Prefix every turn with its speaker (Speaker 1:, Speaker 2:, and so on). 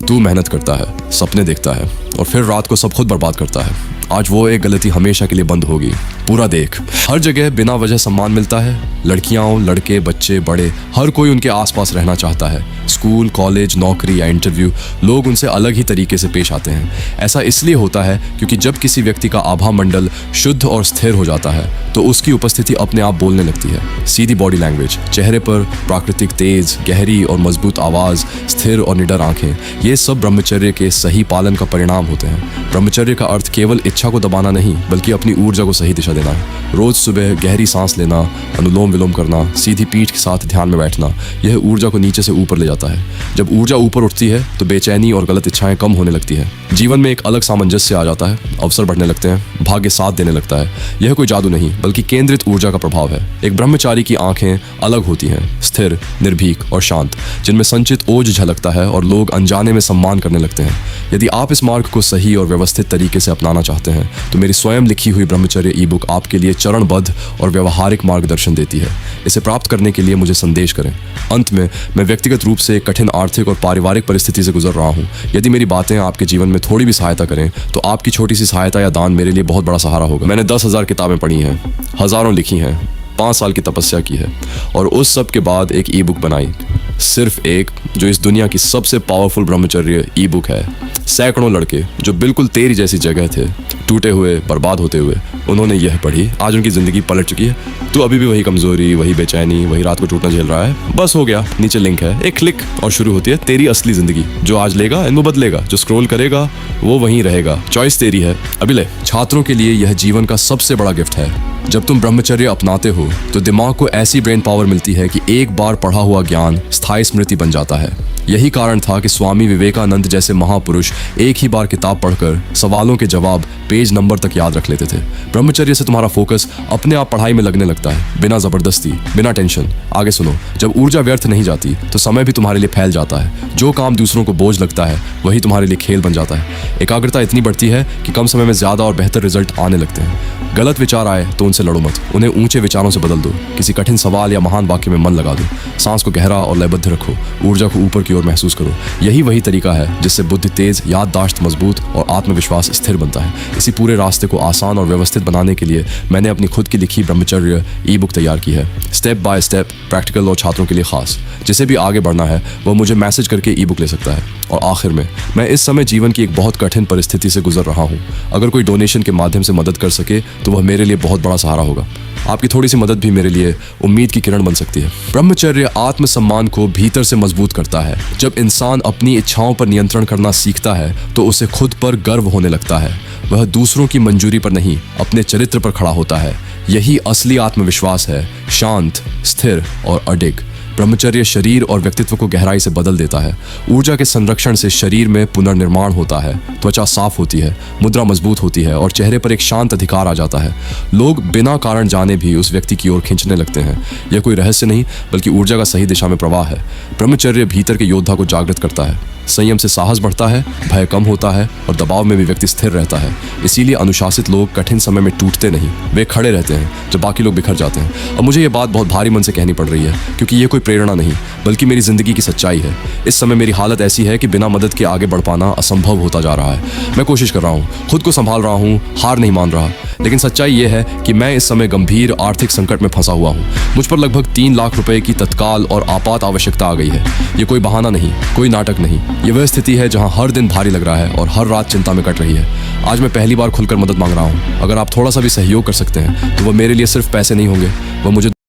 Speaker 1: तू मेहनत करता है, सपने देखता है और फिर रात को सब खुद बर्बाद करता है। आज वो एक गलती हमेशा के लिए बंद होगी। पूरा देख, हर जगह बिना वजह सम्मान मिलता है। लड़कियां हो, लड़के, बच्चे, बड़े, हर कोई उनके आसपास रहना चाहता है। स्कूल, कॉलेज, नौकरी या इंटरव्यू, लोग उनसे अलग ही तरीके से पेश आते हैं। ऐसा इसलिए होता है क्योंकि जब किसी व्यक्ति का आभा मंडल शुद्ध और स्थिर हो जाता है तो उसकी उपस्थिति अपने आप बोलने लगती है। सीधी बॉडी लैंग्वेज, चेहरे पर प्राकृतिक तेज, गहरी और मजबूत आवाज, स्थिर और निडर आंखें, ये सब ब्रह्मचर्य के सही पालन का परिणाम होते हैं। ब्रह्मचर्य का अर्थ केवल इच्छा को दबाना नहीं, बल्कि अपनी ऊर्जा को सही दिशा देना है। रोज सुबह गहरी सांस लेना, अनुलोम विलोम करना, सीधी पीठ के साथ ध्यान में बैठना, यह ऊर्जा को नीचे से ऊपर ले जाता है। जब ऊर्जा ऊपर उठती है तो बेचैनी और गलत इच्छाएं कम होने लगती है। जीवन में एक अलग सामंजस्य आ जाता है, अवसर बढ़ने लगते हैं, भाग्य साथ देने लगता है। यह कोई जादू नहीं, बल्कि केंद्रित ऊर्जा का प्रभाव है। एक ब्रह्मचारी की आंखें अलग होती हैं, स्थिर, निर्भीक और शांत, जिनमें संचित ओज झलकता है और लोग अनजाने में सम्मान करने लगते हैं। यदि आप इस मार्ग को सही और व्यवस्थित तरीके से अपनाना चाहते हैं तो मेरी स्वयं लिखी हुई ब्रह्मचर्य ई बुक आपके लिए चरणबद्ध और व्यवहारिक मार्गदर्शन देती है। इसे प्राप्त करने के लिए मुझे संदेश करें। अंत में, मैं व्यक्तिगत रूप से एक कठिन आर्थिक और पारिवारिक परिस्थिति से गुजर रहा हूँ। यदि मेरी बातें आपके जीवन में थोड़ी भी सहायता करें तो आपकी छोटी सी सहायता या दान मेरे लिए बहुत बड़ा सहारा होगा। मैंने 10,000 किताबें पढ़ी हैं, हजारों लिखी हैं, 5 साल की तपस्या की है और उस सब के बाद एक ई बुक बनाई। सिर्फ एक, जो इस दुनिया की सबसे पावरफुल ब्रह्मचर्य ई बुक है। सैकड़ों लड़के जो बिल्कुल तेरी जैसी जगह थे, टूटे हुए, बर्बाद होते हुए, उन्होंने यह पढ़ी। आज उनकी जिंदगी पलट चुकी है। तू अभी भी वही कमजोरी, वही बेचैनी, वही रात को टूटना झेल रहा है। बस हो गया, नीचे लिंक है, एक क्लिक और शुरू होती है तेरी असली जिंदगी। जो आज लेगा इनको बदलेगा, जो स्क्रॉल करेगा वो वहीं रहेगा। चॉइस तेरी है। अभी ले। छात्रों के लिए यह जीवन का सबसे बड़ा गिफ्ट है। जब तुम ब्रह्मचर्य अपनाते हो तो दिमाग को ऐसी ब्रेन पावर मिलती है कि एक बार पढ़ा हुआ ज्ञान स्थायी स्मृति बन जाता है। यही कारण था कि स्वामी विवेकानंद जैसे महापुरुष एक ही बार किताब पढ़कर सवालों के जवाब पेज नंबर तक याद रख लेते थे। ब्रह्मचर्य से तुम्हारा फोकस अपने आप पढ़ाई में लगने लगता है, बिना जबरदस्ती, बिना टेंशन। आगे सुनो, जब ऊर्जा व्यर्थ नहीं जाती तो समय भी तुम्हारे लिए फैल जाता है। जो काम दूसरों को बोझ लगता है वही तुम्हारे लिए खेल बन जाता है। एकाग्रता इतनी बढ़ती है कि कम समय में ज्यादा और बेहतर रिजल्ट आने लगते हैं। गलत विचार आए तो उनसे लड़ो मत, उन्हें ऊंचे विचारों से बदल दो। किसी कठिन सवाल या महान वाक्य में मन लगा दो। सांस को गहरा और लयबद्ध रखो, ऊर्जा को ऊपर की ओर महसूस करो। यही वही तरीका है जिससे बुद्धि तेज, याददाश्त मजबूत और आत्मविश्वास स्थिर बनता है। इसी पूरे रास्ते को आसान और व्यवस्थित बनाने के लिए मैंने अपनी खुद की लिखी ब्रह्मचर्य ई बुक तैयार की है। स्टेप बाय स्टेप, प्रैक्टिकल और छात्रों के लिए खास। जिसे भी आगे बढ़ना है वह मुझे मैसेज करके ई बुक ले सकता है। और आखिर में, मैं इस समय जीवन की एक बहुत कठिन परिस्थिति से गुजर रहा हूँ। अगर कोई डोनेशन के माध्यम से मदद कर सके तो वह मेरे लिए बहुत बड़ा सहारा होगा। आपकी थोड़ी सी मदद भी मेरे लिए उम्मीद की किरण बन सकती है। ब्रह्मचर्य आत्मसम्मान को भीतर से मजबूत करता है। जब इंसान अपनी इच्छाओं पर नियंत्रण करना सीखता है तो उसे खुद पर गर्व होने लगता है। वह दूसरों की मंजूरी पर नहीं, अपने चरित्र पर खड़ा होता है। यही असली आत्मविश्वास है, शांत, स्थिर और अडिग। ब्रह्मचर्य शरीर और व्यक्तित्व को गहराई से बदल देता है। ऊर्जा के संरक्षण से शरीर में पुनर्निर्माण होता है, त्वचा साफ होती है, मुद्रा मजबूत होती है और चेहरे पर एक शांत अधिकार आ जाता है। लोग बिना कारण जाने भी उस व्यक्ति की ओर खींचने लगते हैं। यह कोई रहस्य नहीं, बल्कि ऊर्जा का सही दिशा में प्रवाह है। ब्रह्मचर्य भीतर के योद्धा को जागृत करता है। संयम से साहस बढ़ता है, भय कम होता है और दबाव में भी व्यक्ति स्थिर रहता है। इसीलिए अनुशासित लोग कठिन समय में टूटते नहीं, वे खड़े रहते हैं जब बाकी लोग बिखर जाते हैं। अब मुझे ये बात बहुत भारी मन से कहनी पड़ रही है, क्योंकि ये कोई प्रेरणा नहीं, बल्कि मेरी जिंदगी की सच्चाई है। इस समय मेरी हालत ऐसी है कि बिना मदद के आगे बढ़ पाना असंभव होता जा रहा है। मैं कोशिश कर रहा हूँ, खुद को संभाल रहा हूँ, हार नहीं मान रहा, लेकिन सच्चाई ये है कि मैं इस समय गंभीर आर्थिक संकट में फंसा हुआ हूँ। मुझ पर लगभग 3 लाख रुपए की तत्काल और आपात आवश्यकता आ गई है। ये कोई बहाना नहीं, कोई नाटक नहीं। ये वह स्थिति है जहाँ हर दिन भारी लग रहा है और हर रात चिंता में कट रही है। आज मैं पहली बार खुलकर मदद मांग रहा हूँ। अगर आप थोड़ा सा भी सहयोग कर सकते हैं तो वह मेरे लिए सिर्फ पैसे नहीं होंगे, वह मुझे